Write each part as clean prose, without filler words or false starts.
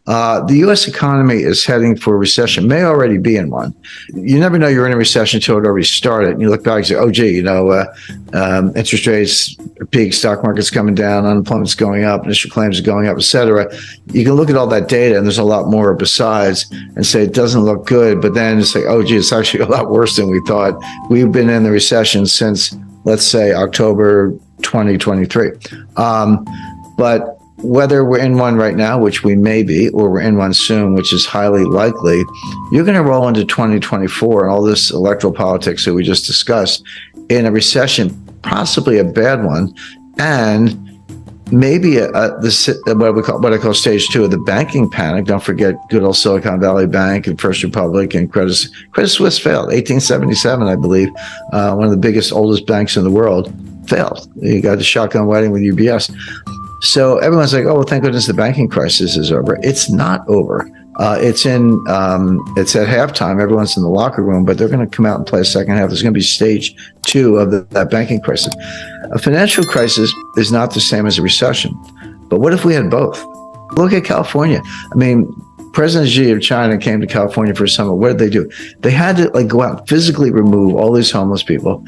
The U.S. economy is heading for a recession, may already be in one. You never know you're in a recession until it already started. And you look back and say, oh, gee, interest rates are peak, stock market's coming down, unemployment's going up, initial claims are going up, et cetera. You can look at all that data, and there's a lot more besides, and say it doesn't look good. But then it's like, oh, gee, it's actually a lot worse than we thought. We've been in the recession since, let's say, October 2023. But whether we're in one right now, which we may be, or we're in one soon, which is highly likely, you're going to roll into 2024 and all this electoral politics that we just discussed in a recession, possibly a bad one, and maybe what I call stage two of the banking panic. Don't forget good old Silicon Valley Bank and First Republic and Credit Suisse failed. 1877, I believe, one of the biggest, oldest banks in the world, failed. You got the shotgun wedding with UBS. So everyone's like, oh, well, thank goodness the banking crisis is over. It's not over. It's at halftime. Everyone's in the locker room, but they're going to come out and play a second half. There's going to be stage two of that banking crisis. A financial crisis is not the same as a recession. But what if we had both? Look at California. I mean, President Xi of China came to California for a summer. What did they do? They had to go out and physically remove all these homeless people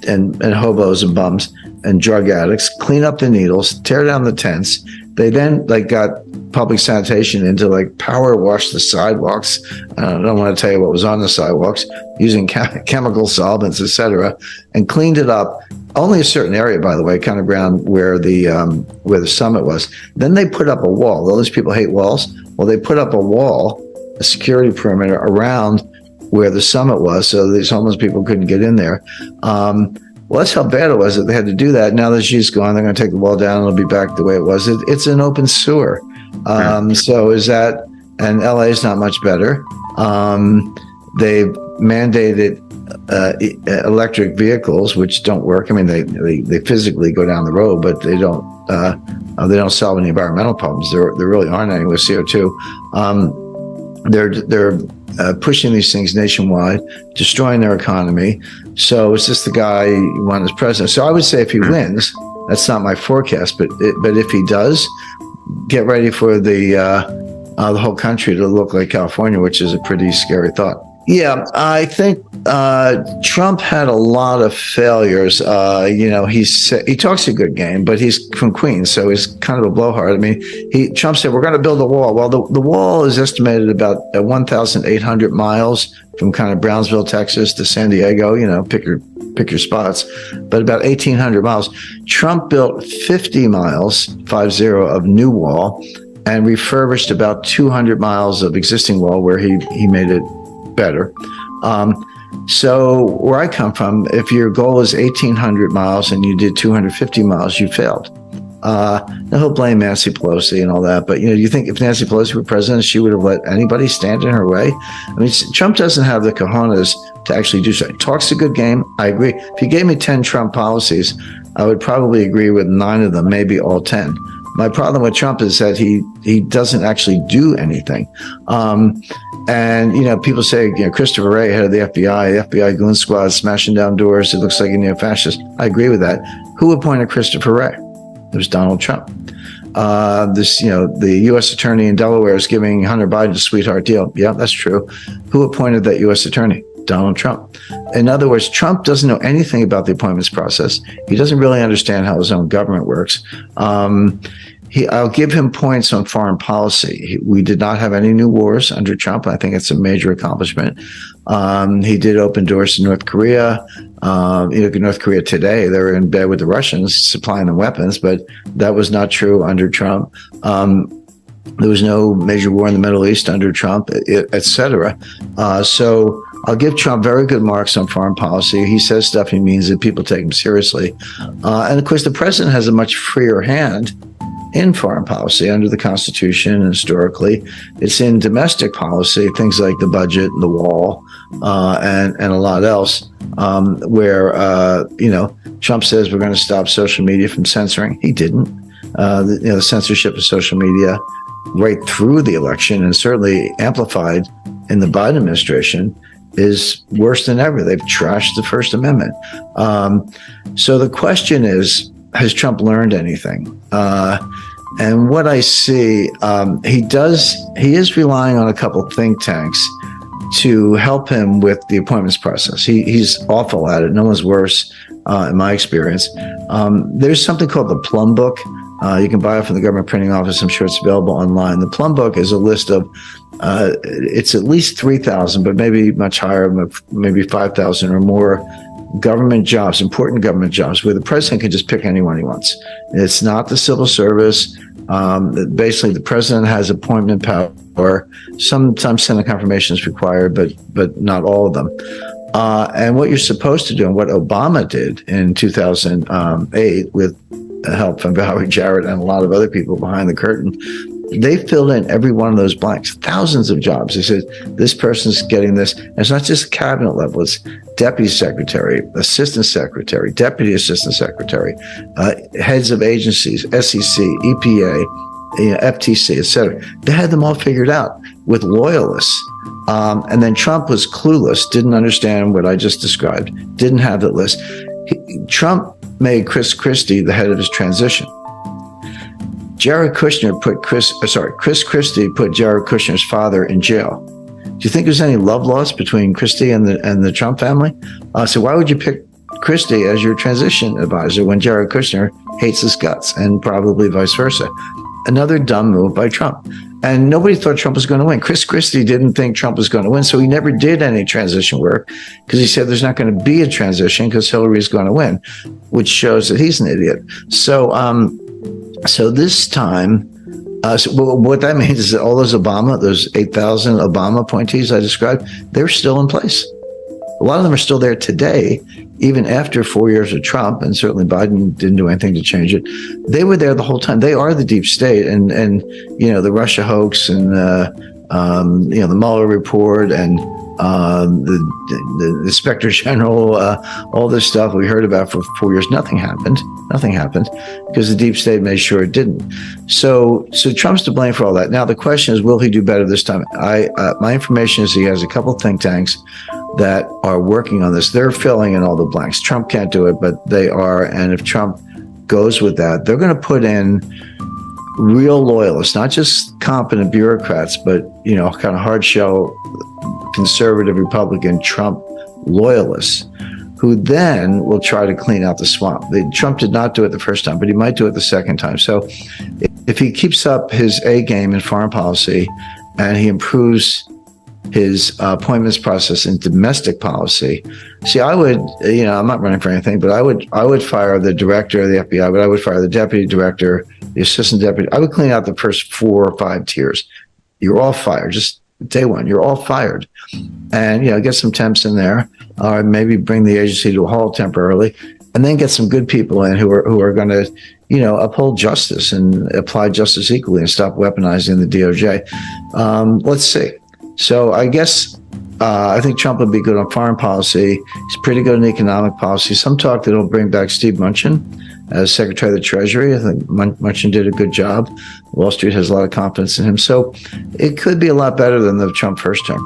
and hobos and bums and drug addicts, clean up the needles, tear down the tents. They then got public sanitation in to power wash the sidewalks. I don't want to tell you what was on the sidewalks, using chemical solvents, etc., and cleaned it up. Only a certain area, by the way, kind of around where the summit was. Then they put up a wall. All these people hate walls. Well, they put up a wall, a security perimeter around where the summit was, so these homeless people couldn't get in there. Well, that's how bad it was that they had to do that. Now that she's gone, they're going to take the wall down and it'll be back the way it was. It's an open sewer. So is that, and LA is not much better. They've mandated electric vehicles, which don't work. I mean, they physically go down the road, but they don't solve any environmental problems. There really aren't any with CO2. They're pushing these things nationwide, destroying their economy. So it's just the guy you want as president. So I would say if he wins, that's not my forecast, but if he does, get ready for the whole country to look like California, which is a pretty scary thought. Yeah, I think Trump had a lot of failures. He talks a good game, but he's from Queens, so he's kind of a blowhard. I mean, Trump said, we're going to build a wall. Well, the wall is estimated about 1,800 miles from kind of Brownsville, Texas to San Diego, pick your spots, but about 1,800 miles. Trump built 50 miles, 50, of new wall and refurbished about 200 miles of existing wall where he made it better. So where I come from, if your goal is 1,800 miles and you did 250 miles, you failed. Now he'll blame Nancy Pelosi and all that, but you think if Nancy Pelosi were president, she would have let anybody stand in her way? I mean, Trump doesn't have the cojones to actually do so. He talks a good game. I agree. If he gave me 10 Trump policies, I would probably agree with 9 of them, maybe all 10. My problem with Trump is that he doesn't actually do anything. And people say, Christopher Wray, head of the FBI goon squad, smashing down doors. It looks like a neo-fascist. I agree with that. Who appointed Christopher Wray? It was Donald Trump. The U.S. attorney in Delaware is giving Hunter Biden a sweetheart deal. Yeah, that's true. Who appointed that U.S. attorney? Donald Trump. In other words, Trump doesn't know anything about the appointments process. He doesn't really understand how his own government works. I'll give him points on foreign policy. We did not have any new wars under Trump. I think it's a major accomplishment. He did open doors to North Korea. Look at North Korea today. They're in bed with the Russians, supplying them weapons, but that was not true under Trump. There was no major war in the Middle East under Trump, et cetera. So I'll give Trump very good marks on foreign policy. He says stuff he means that people take him seriously. And of course, the president has a much freer hand in foreign policy under the Constitution, and historically. It's in domestic policy, things like the budget and the wall, and a lot else, where Trump says we're going to stop social media from censoring. He didn't. The censorship of social media right through the election, and certainly amplified in the Biden administration, is worse than ever. They've trashed the First Amendment. So the question is, has Trump learned anything? And what I see, he is relying on a couple think tanks to help him with the appointments process. He's awful at it. No one's worse, in my experience. There's something called the Plum Book. You can buy it from the government printing office. I'm sure it's available online. The Plum Book is a list of, it's at least 3,000, but maybe much higher, maybe 5,000 or more government jobs, important government jobs, where the president can just pick anyone he wants. It's not the civil service. Basically, the president has appointment power. Sometimes Senate confirmation is required, but not all of them. And what you're supposed to do, and what Obama did in 2008 with help from Valerie Jarrett and a lot of other people behind the curtain, they filled in every one of those blanks, thousands of jobs. They said, this person's getting this. And it's not just cabinet level, it's deputy secretary, assistant secretary, deputy assistant secretary, heads of agencies, SEC, EPA, FTC, et cetera. They had them all figured out with loyalists. And then Trump was clueless, didn't understand what I just described, didn't have that list. Trump made Chris Christie the head of his transition. Jared Kushner Chris Christie put Jared Kushner's father in jail. Do you think there's any love lost between Christie and the Trump family? So why would you pick Christie as your transition advisor when Jared Kushner hates his guts, and probably vice versa? Another dumb move by Trump. And nobody thought Trump was going to win. Chris Christie didn't think Trump was going to win, so he never did any transition work, because he said there's not going to be a transition because Hillary's going to win, which shows that he's an idiot. So this time, what that means is that all those 8,000 Obama appointees I described, they're still in place. A lot of them are still there today, even after 4 years of Trump, and certainly Biden didn't do anything to change it. They were there the whole time. They are the deep state, and the Russia hoax, and the Mueller report, and the Inspector General, all this stuff we heard about for 4 years. Nothing happened because the deep state made sure it didn't. So Trump's to blame for all that. Now the question is, will he do better this time? My information is he has a couple think tanks that are working on this. They're filling in all the blanks. Trump can't do it, but they are. And if Trump goes with that, they're going to put in real loyalists, not just competent bureaucrats, but kind of hard shell conservative Republican Trump loyalists, who then will try to clean out the swamp. Trump did not do it the first time, but he might do it the second time. So if he keeps up his A game in foreign policy, and he improves his appointments process in domestic policy. See, I would, I'm not running for anything, but I would fire the director of the FBI, but I would fire the deputy director, the assistant deputy. I would clean out the first 4 or 5 tiers. You're all fired. Just day one, you're all fired. And, get some temps in there, or maybe bring the agency to a halt temporarily, and then get some good people in who are going to, uphold justice and apply justice equally and stop weaponizing the DOJ. Let's see. So I guess I think Trump would be good on foreign policy. He's pretty good in economic policy. Some talk that he'll bring back Steve Mnuchin as Secretary of the Treasury. I think Mnuchin did a good job. Wall Street has a lot of confidence in him. So it could be a lot better than the Trump first term.